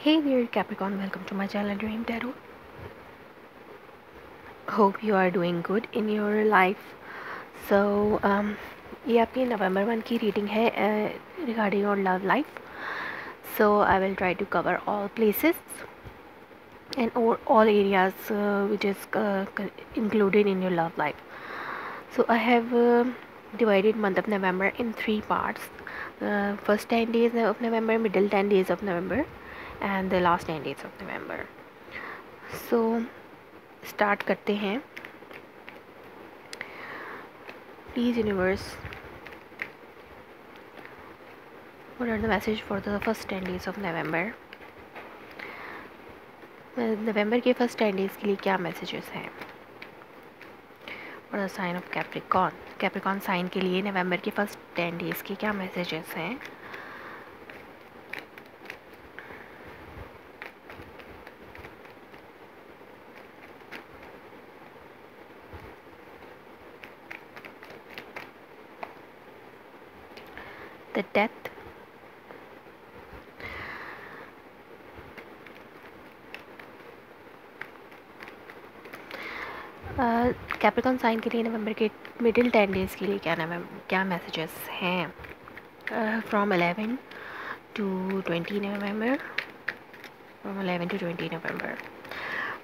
Hey there Capricorn, welcome to my channel Dream Tarot. Hope you are doing good in your life. So ये आपकी नवंबर month की reading है regarding your love life. So I will try to cover all places and all areas which is included in your love life. So I have divided month of November in 3 parts. First 10 days of November, middle 10 days of November and the last 10 days of November. So start करते हैं. Please universe, what are the message for the first 10 days of November. नवंबर के first 10 days के लिए क्या messages हैं for the sign of Capricorn sign के लिए नवंबर के फर्स्ट 10 डेज़ के क्या मैसेजेस हैं. द डेथ, कैप्रिकॉन साइन के लिए नवंबर के मिडिल 10 डेज़ के लिए क्या मैसेजेस हैं from 11 to 20 November. From 11 to 20 November.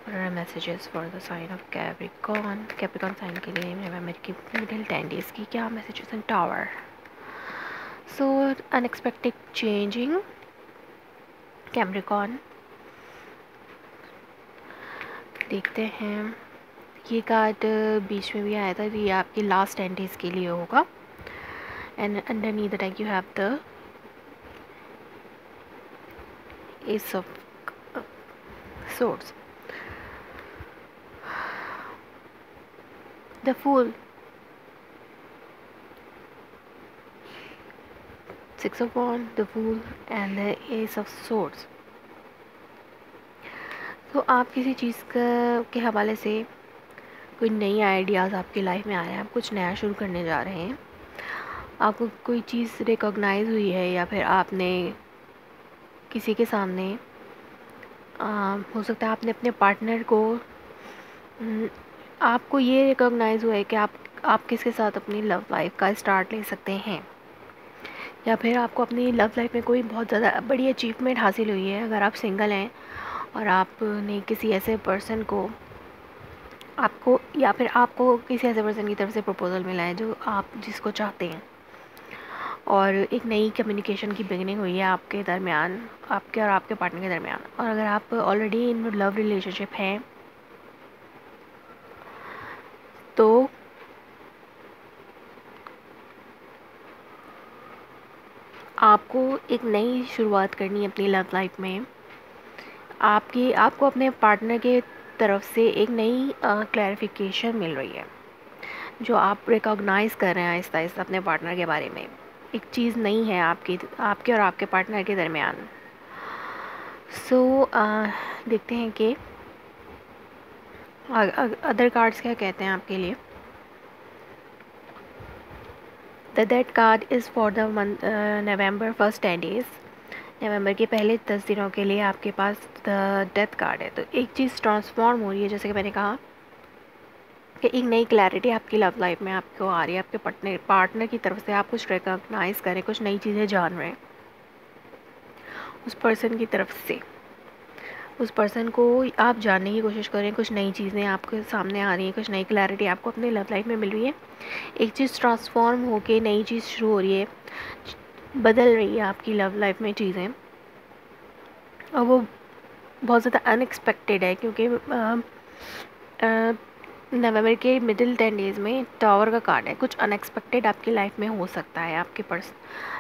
What are messages for the sign of Capricorn? Capricorn sign के लिए नवंबर के मिडिल 10 डेज़ की क्या मैसेजेस हैं. टावर, सो अनएक्सपेक्टेड चेंजिंग कैप्रिकॉन. देखते हैं, ये कार्ड बीच में भी आया था, ये आपके लास्ट 10 डेज़ के लिए होगा. And underneath the deck you have the S of swords, the fool, 6 of wands, the fool and the ace of swords. तो आप किसी चीज़ के हवाले से कोई नई आइडियाज़ आपकी लाइफ में आ रहे हैं, आप कुछ नया शुरू करने जा रहे हैं, आपको कोई चीज़ रिकॉग्नाइज हुई है या फिर आपने किसी के सामने हो सकता है आपने अपने पार्टनर को आपको ये रिकॉग्नाइज़ हुआ है कि आप किसके साथ अपनी लव लाइफ का स्टार्ट ले सकते हैं, या फिर आपको अपनी लव लाइफ में कोई बहुत ज़्यादा बड़ी अचीवमेंट हासिल हुई है. अगर आप सिंगल हैं और आपने किसी ऐसे पर्सन को आपको या फिर आपको किसी ऐसे पर्सन की तरफ से प्रपोज़ल मिला है जो आप जिसको चाहते हैं, और एक नई कम्युनिकेशन की बिगिनिंग हुई है आपके दरमियान, आपके और आपके पार्टनर के दरमियान. और अगर आप ऑलरेडी इन लव रिलेशनशिप हैं तो आपको एक नई शुरुआत करनी है अपनी लव लाइफ में. आपको अपने पार्टनर के तरफ से एक नई क्लैरिफिकेशन मिल रही है, जो आप रिकॉग्नाइज़ कर रहे हैं आहिस्ता आहिस्ता अपने पार्टनर के बारे में. एक चीज़ नई है आपके और आपके पार्टनर के दरमियान. सो देखते हैं कि अदर कार्ड्स क्या कहते हैं आपके लिए. The death card is for the month November first 10 days. नवंबर के पहले 10 दिनों के लिए आपके पास द डेथ कार्ड है. तो एक चीज़ ट्रांसफॉर्म हो रही है, जैसे कि मैंने कहा कि एक नई क्लैरिटी आपकी लव लाइफ में आपको आ रही है. आपके पार्टनर की तरफ से आप कुछ रिकॉग्नाइज़ करें, कुछ नई चीज़ें जान रहे हैं उस पर्सन की तरफ से. उस पर्सन को आप जानने की कोशिश करें, कुछ नई चीज़ें आपके सामने आ रही हैं, कुछ नई क्लैरिटी आपको अपनी लव लाइफ में मिल रही है. एक चीज़ ट्रांसफॉर्म होके नई चीज़ शुरू हो रही है, बदल रही है आपकी लव लाइफ में चीज़ें, और वो बहुत ज़्यादा अनएक्सपेक्टेड है. क्योंकि नवंबर के मिडिल 10 डेज़ में टावर का कार्ड है. कुछ अनएक्सपेक्टेड आपकी लाइफ में हो सकता है आपके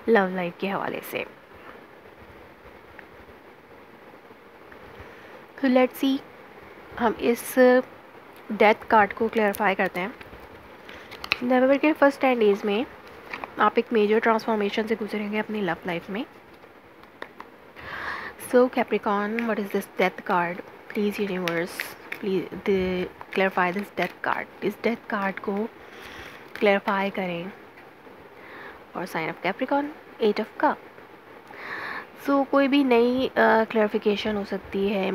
लव लाइफ के हवाले से. तो लेट्स सी, हम इस डेथ कार्ड को क्लैरिफाई करते हैं. नवंबर के फर्स्ट 10 डेज़ में आप एक मेजर ट्रांसफॉर्मेशन से गुजरेंगे अपनी लव लाइफ में. So Capricorn, what is this death card? Please universe, please clarify this death card. इस डेथ कार्ड को क्लैरिफाई करें और sign of Capricorn, 8 of Cup. So कोई भी नई क्लैरिफिकेशन हो सकती है,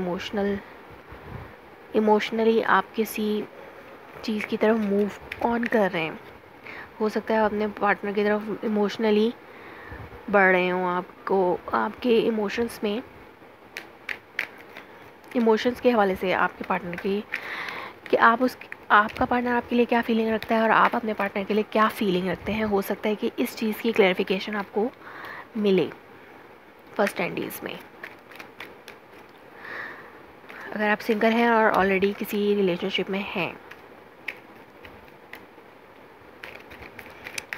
इमोशनली आप किसी चीज़ की तरफ मूव ऑन कर रहे हैं। हो सकता है आप अपने पार्टनर की तरफ इमोशनली बढ़ रहे हों, आपको आपके इमोशंस के हवाले से आपके पार्टनर की कि आपका पार्टनर आपके लिए क्या फ़ीलिंग रखता है और आप अपने पार्टनर के लिए क्या फ़ीलिंग रखते हैं। हो सकता है कि इस चीज़ की क्लैरिफिकेशन आपको मिले फर्स्ट 10 डेज़ में। अगर आप सिंगल हैं और ऑलरेडी किसी रिलेशनशिप में हैं,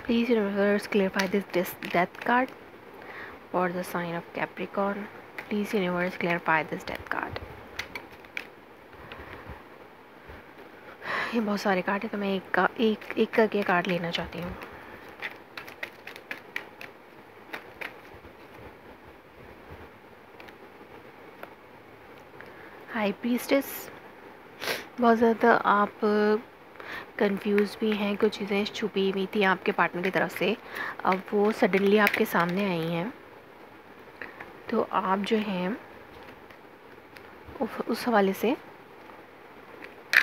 please universe clarify this death card for the sign of Capricorn. Please universe clarify this death card. ये बहुत सारे कार्ड हैं तो मैं एक करके कार्ड लेना चाहती हूँ। हाई प्रीस्टेस, बहुत ज़्यादा आप कंफ्यूज भी हैं, कुछ चीज़ें छुपी हुई थी आपके पार्टनर की तरफ से, अब वो सडनली आपके सामने आई हैं। तो आप जो हैं उस हवाले से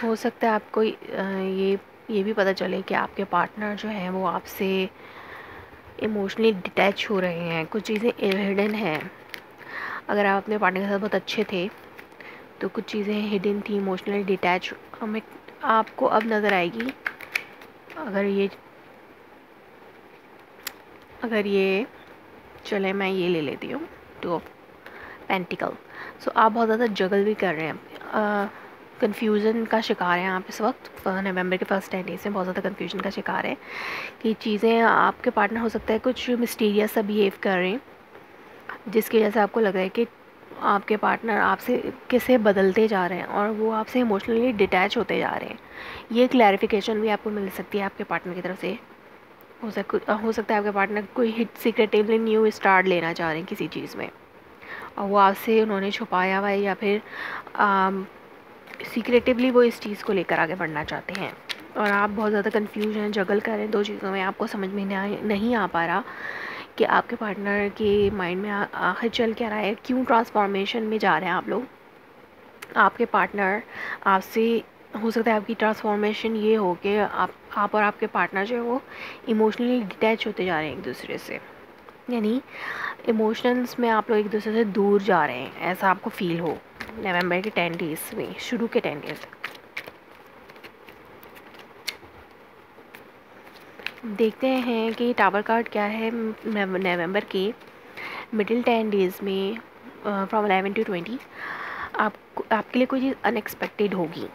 हो सकता है आपको ये भी पता चले कि आपके पार्टनर जो हैं वो आपसे इमोशनली डिटैच हो रहे हैं, कुछ चीज़ें हिडन हैं। अगर आप अपने पार्टनर के साथ बहुत अच्छे थे तो कुछ चीज़ें हिडन थी, इमोशनली डिटैच हमें आपको अब नज़र आएगी। अगर ये चले, मैं ये ले लेती हूँ, 2 ऑफ पेंटिकल। सो आप बहुत ज़्यादा जगल भी कर रहे हैं, कन्फ्यूज़न का शिकार हैं आप इस वक्त। नवंबर के फर्स्ट 10 डेज़ में बहुत ज़्यादा कन्फ्यूजन का शिकार है कि चीज़ें आपके पार्टनर हो सकता है कुछ मिस्टीरियस सा बिहेव कर रहे हैं, जिसकी वजह से आपको लग रहा है कि आपके पार्टनर आपसे किसे बदलते जा रहे हैं और वो आपसे इमोशनली डिटैच होते जा रहे हैं। ये क्लैरिफिकेशन भी आपको मिल सकती है आपके पार्टनर की तरफ से। हो सकता है आपके पार्टनर कोई हिट सीक्रेटिवली न्यू स्टार्ट लेना चाह रहे हैं किसी चीज़ में और वो आपसे उन्होंने छुपाया हुआ है, या फिर सीक्रेटिवली वो इस चीज़ को लेकर आगे बढ़ना चाहते हैं और आप बहुत ज़्यादा कंफ्यूज हैं, जगल कर रहे हैं 2 चीज़ों में। आपको समझ में नहीं आ पा रहा कि आपके पार्टनर के माइंड में आखिर चल क्या रहा है, क्यों ट्रांसफॉर्मेशन में जा रहे हैं आप लोग। आपके पार्टनर आपसे, हो सकता है आपकी ट्रांसफॉर्मेशन ये हो कि आप और आपके पार्टनर जो है वो इमोशनली डिटैच होते जा रहे हैं एक दूसरे से, यानी इमोशंस में आप लोग एक दूसरे से दूर जा रहे हैं, ऐसा आपको फील हो नवंबर के 10 डेज़ में, शुरू के 10 डेज़। देखते हैं कि टावर कार्ड क्या है नवंबर के मिडिल 10 डेज़ में, फ्रॉम 11 to 20। आपके लिए कोई चीज़ अनएक्सपेक्टेड होगी।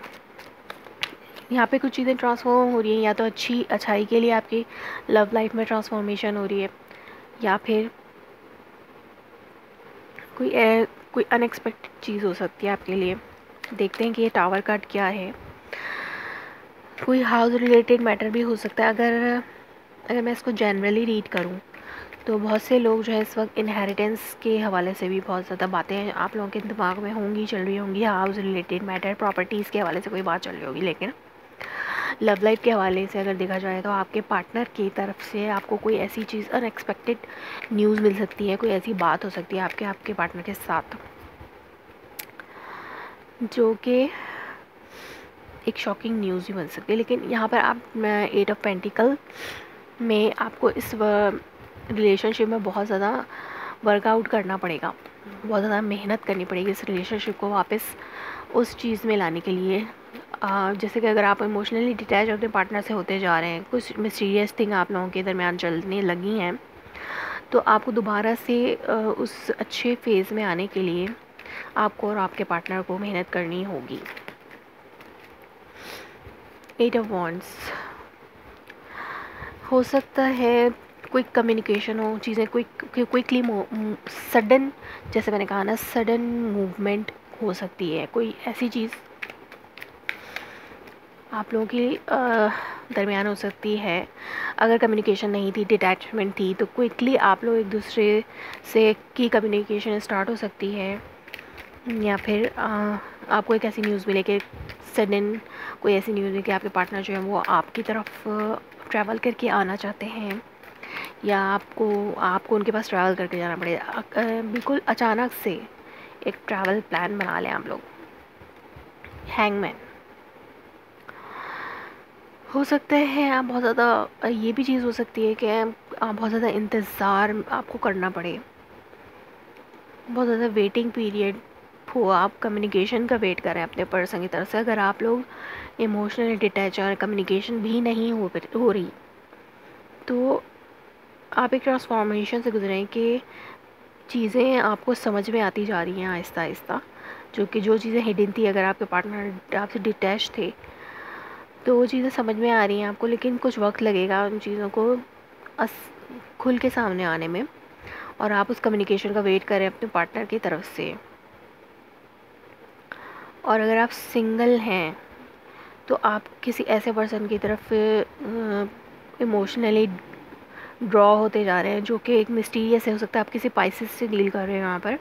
यहाँ पे कुछ चीज़ें ट्रांसफॉर्म हो रही हैं, या तो अच्छाई के लिए आपकी लव लाइफ में ट्रांसफॉर्मेशन हो रही है, या फिर कोई अनएक्सपेक्टेड चीज़ हो सकती है आपके लिए। देखते हैं कि ये टावर कार्ड क्या है। कोई हाउस रिलेटेड मैटर भी हो सकता है। अगर मैं इसको जनरली रीड करूं तो बहुत से लोग जो है इस वक्त इनहेरिटेंस के हवाले से भी बहुत ज़्यादा बातें आप लोगों के दिमाग में चल रही होंगी। हाउस रिलेटेड मैटर, प्रॉपर्टीज़ के हवाले से कोई बात चल रही होगी, लेकिन लव लाइफ के हवाले से अगर देखा जाए तो आपके पार्टनर की तरफ से आपको कोई ऐसी चीज़ अनएक्सपेक्टेड न्यूज़ मिल सकती है, कोई ऐसी बात हो सकती है आपके पार्टनर के साथ जो कि एक शॉकिंग न्यूज़ भी बन सकती है। लेकिन यहाँ पर आप 8 ऑफ पेंटिकल में आपको इस रिलेशनशिप में बहुत ज़्यादा वर्कआउट करना पड़ेगा, बहुत ज़्यादा मेहनत करनी पड़ेगी इस रिलेशनशिप को वापस उस चीज़ में लाने के लिए। जैसे कि अगर आप इमोशनली डिटैच अपने पार्टनर से होते जा रहे हैं, कुछ मिस्टीरियस थिंग आप लोगों के दरमियान चलने लगी हैं, तो आपको दोबारा से उस अच्छे फेज़ में आने के लिए आपको और आपके पार्टनर को मेहनत करनी होगी। 8 ऑफ वॉन्ड्स, हो सकता है कोई कम्युनिकेशन हो, चीज़ें क्विकली सडन, जैसे मैंने कहा ना, सडन मूवमेंट हो सकती है। कोई ऐसी चीज़ आप लोगों के दरमियान हो सकती है। अगर कम्युनिकेशन नहीं थी, डिटैचमेंट थी, तो क्विकली आप लोग एक दूसरे से की कम्युनिकेशन स्टार्ट हो सकती है। या फिर आपको एक ऐसी न्यूज़ मिले कि सडन कोई ऐसी न्यूज़ है कि आपके पार्टनर जो है वो आपकी तरफ ट्रैवल करके आना चाहते हैं, या आपको उनके पास ट्रैवल करके जाना पड़ेगा। बिल्कुल अचानक से एक ट्रैवल प्लान बना लें आप लोग। हैंगमैन, हो सकता है आप बहुत ज़्यादा, ये भी चीज़ हो सकती है कि आप बहुत ज़्यादा इंतज़ार आपको करना पड़े, बहुत ज़्यादा वेटिंग पीरियड हो, आप कम्युनिकेशन का वेट करें अपने पर्सन की तरफ से। अगर आप लोग इमोशनली डिटैच और कम्युनिकेशन भी नहीं हो रही, तो आप एक ट्रांसफॉर्मेशन से गुजरें कि चीज़ें आपको समझ में आती जा रही हैं आहिस्ता आहिस्ता, जो चीज़ें हिडन थी, अगर आपके पार्टनर आपसे डिटैच थे तो वो चीज़ें समझ में आ रही हैं आपको, लेकिन कुछ वक्त लगेगा उन चीज़ों को अस खुल के सामने आने में, और आप उस कम्युनिकेशन का वेट करें अपने पार्टनर की तरफ से। और अगर आप सिंगल हैं तो आप किसी ऐसे पर्सन की तरफ इमोशनली ड्रॉ होते जा रहे हैं जो कि एक मिस्टीरियस है। हो सकता है आप किसी पाइसेस से डील कर रहे हैं, यहाँ पर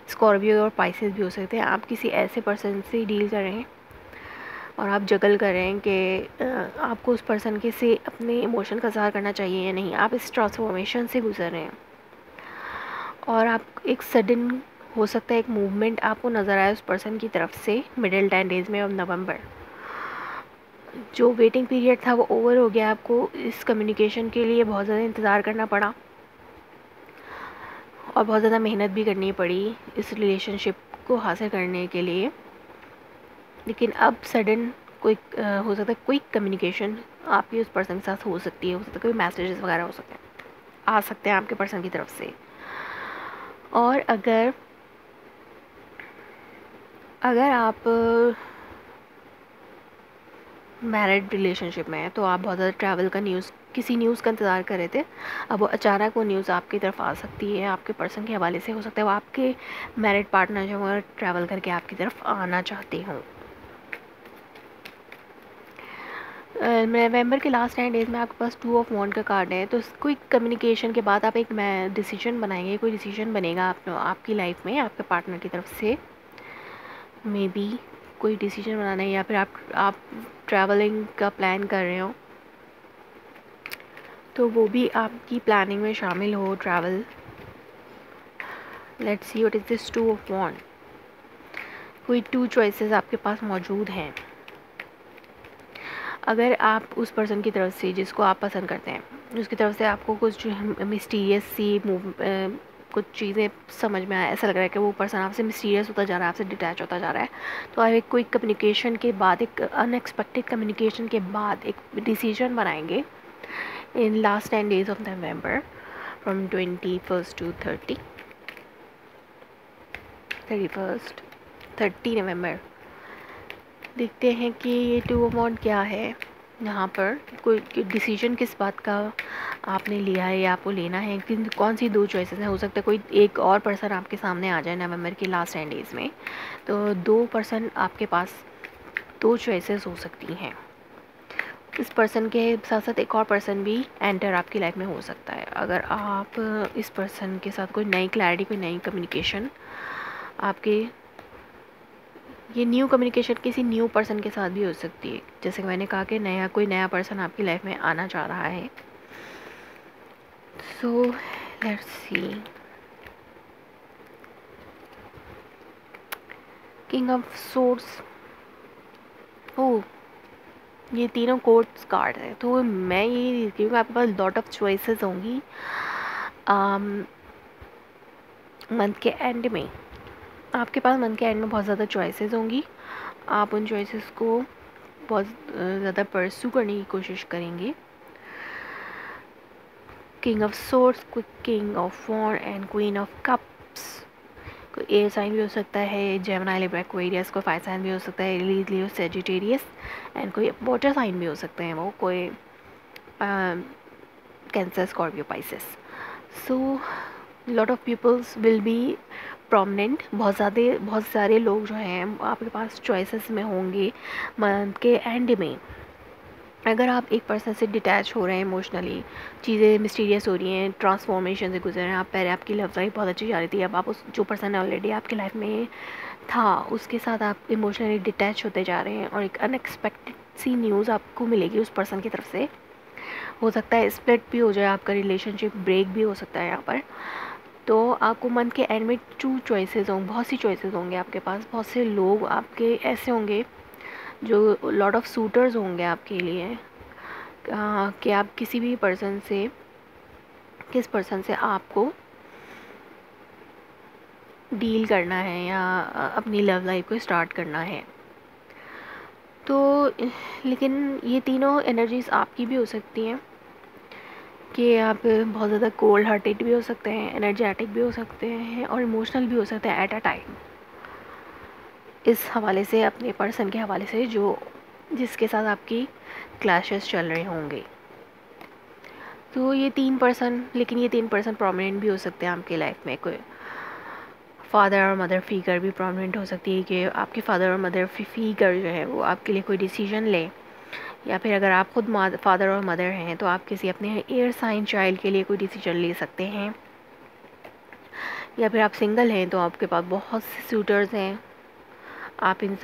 स्कॉर्पियो और पाइसेस भी हो सकते हैं। आप किसी ऐसे पर्सन से डील कर रहे हैं और आप जगल कर रहे हैं कि आपको उस पर्सन के से अपने इमोशन का इज़हार करना चाहिए या नहीं। आप इस ट्रांसफॉर्मेशन से गुजर रहे हैं और आप एक सडन, हो सकता है एक मूवमेंट आपको नज़र आए उस पर्सन की तरफ से मिडिल 10 डेज़ में। अब नवंबर, जो वेटिंग पीरियड था वो ओवर हो गया, आपको इस कम्युनिकेशन के लिए बहुत ज़्यादा इंतज़ार करना पड़ा और बहुत ज़्यादा मेहनत भी करनी पड़ी इस रिलेशनशिप को हासिल करने के लिए। लेकिन अब सडन कोई हो सकता है कोई कम्युनिकेशन आपकी उस पर्सन के साथ हो सकती है, हो सकता है कोई मैसेजेस वगैरह हो सकते हैं, आ सकते हैं आपके पर्सन की तरफ से। और अगर आप मैरिड रिलेशनशिप में है तो आप बहुत ज़्यादा ट्रैवल का किसी न्यूज़ का इंतज़ार कर रहे थे, अब वो अचानक वो न्यूज़ आपकी तरफ आ सकती है आपके पर्सन के हवाले से। हो सकता है वो आपके मैरिड पार्टनर जो है ट्रैवल करके आपकी तरफ आना चाहते हों। नवंबर के लास्ट 10 डेज़ में आपके पास 2 ऑफ वॉन्ड का कार्ड है, तो कोई कम्युनिकेशन के बाद आप एक डिसीजन बनाएंगे, कोई डिसीजन बनेगा आपकी लाइफ में आपके पार्टनर की तरफ से। मे बी कोई डिसीजन बनाना है, या फिर आप ट्रैवलिंग का प्लान कर रहे हो तो वो भी आपकी प्लानिंग में शामिल हो travel. Let's see what is this 2 of wand. कोई 2 चॉइसेस आपके पास मौजूद हैं। अगर आप उस पर्सन की तरफ से जिसको आप पसंद करते हैं उसकी तरफ से आपको कुछ मिस्टीरियस सी कुछ चीज़ें समझ में आया, ऐसा लग रहा है कि वो पर्सन आपसे मिस्टीरियस होता जा रहा है, आपसे डिटैच होता जा रहा है, तो आप एक कोई कम्युनिकेशन के बाद, एक अनएक्सपेक्टेड कम्युनिकेशन के बाद एक डिसीजन बनाएंगे in last 10 days of November from 21 to 30 नवंबर। देखते हैं कि ये 2 ऑफ वॉन्ड क्या है। यहाँ पर कोई डिसीजन किस बात का आपने लिया है या आपको लेना है, कौन सी 2 चॉइसेस हैं। हो सकता है कोई एक और पर्सन आपके सामने आ जाए नवंबर के लास्ट 10 डेज़ में, तो 2 पर्सन आपके पास, 2 चॉइसेस हो सकती हैं। इस पर्सन के साथ साथ एक और पर्सन भी एंटर आपकी लाइफ में हो सकता है। अगर आप इस पर्सन के साथ कोई नई क्लैरिटी, कोई नई कम्युनिकेशन आपके, ये न्यू कम्युनिकेशन किसी न्यू पर्सन के साथ भी हो सकती है। जैसे कि मैंने कहा कि कोई नया पर्सन आपकी लाइफ में आना चाह रहा है। So let's see, king of swords. Oh, ये तीनों कोर्ट्स कार्ड है, तो मैं ये देखती हूँ कि आपके पास लॉट ऑफ चॉइसेस होंगी मंथ के एंड में। आपके पास मंथ के एंड में बहुत ज़्यादा चॉइसेस होंगी। आप उन चॉइसेस को बहुत ज़्यादा परस्यू करने की कोशिश करेंगे। King of swords, king of wand and queen of cups. कोई एयर साइन भी हो सकता है, जेमिनी, लिब्रा, एक्वेरियस। कोई फायर साइन भी हो सकता है, एरीज, लियो, सैजिटेरियस। एंड कोई वाटर साइन भी हो सकते हैं, वो कोई Cancer, Scorpio, Pisces. So lot of peoples will be prominent. बहुत सारे लोग जो हैं आपके पास चॉइसेस में होंगे मंथ के एंड में। अगर आप एक पर्सन से डिटैच हो रहे हैं इमोशनली, चीज़ें मिस्टीरियस हो रही हैं, ट्रांसफॉर्मेशन से गुजर रहे हैं, आप पहले आपकी लव लाइफ बहुत अच्छी जा रही थी, अब आप उस जो पर्सन ऑलरेडी आपकी लाइफ में था उसके साथ आप इमोशनली डिटैच होते जा रहे हैं और एक अनएक्सपेक्टेड सी न्यूज़ आपको मिलेगी उस पर्सन की तरफ से हो सकता है स्प्लिट भी हो जाए, आपका रिलेशनशिप ब्रेक भी हो सकता है यहाँ पर। तो आपको मंथ के एंड में 2 चॉइसेस होंगे, बहुत सी चॉइसेस होंगे आपके पास। बहुत से लोग आपके ऐसे होंगे जो लॉट ऑफ सूटर्स होंगे आपके लिए, कि आप किस पर्सन से आपको डील करना है या अपनी लव लाइफ को स्टार्ट करना है। तो लेकिन ये तीनों एनर्जीज़ आपकी भी हो सकती हैं कि आप बहुत ज़्यादा कोल्ड हार्टेड भी हो सकते हैं, एनर्जेटिक भी हो सकते हैं और इमोशनल भी हो सकते हैं एट अ टाइम। इस हवाले से, अपने पर्सन के हवाले से जो जिसके साथ आपकी क्लैशेस चल रहे होंगे। तो ये 3 पर्सन प्रोमिनेंट भी हो सकते हैं आपकी लाइफ में। कोई फादर और मदर फिगर भी प्रोमिनेंट हो सकती है कि आपके फादर और मदर फिगर जो है वो आपके लिए कोई डिसीजन ले, या फिर अगर आप खुद फादर और मदर हैं तो आप किसी अपने एयर साइन चाइल्ड के लिए कोई डिसीजन ले सकते हैं। या फिर आप सिंगल हैं तो आपके पास बहुत से सूटर्स हैं, आप इन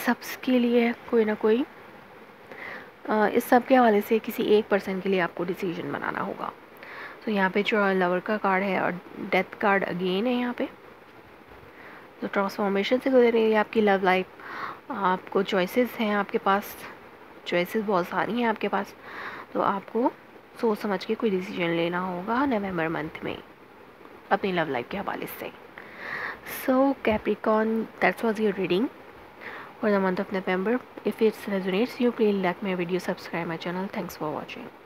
सबके लिए कोई ना कोई इस सब के हवाले से किसी एक पर्सन के लिए आपको डिसीजन बनाना होगा। तो यहाँ पे जो लवर का कार्ड है और डेथ कार्ड अगेन है यहाँ पे। तो ट्रांसफॉर्मेशन से गुजर रही है आपकी लव लाइफ। आपको चॉइसेस हैं, आपके पास चॉइसेस बहुत सारी हैं आपके पास। तो आपको सोच समझ के कोई डिसीजन लेना होगा नवंबर मंथ में अपनी लव लाइफ के हवाले से। So Capricorn, that's was your reading for the month of November. If it resonates you, please like my video, subscribe my channel. Thanks for watching.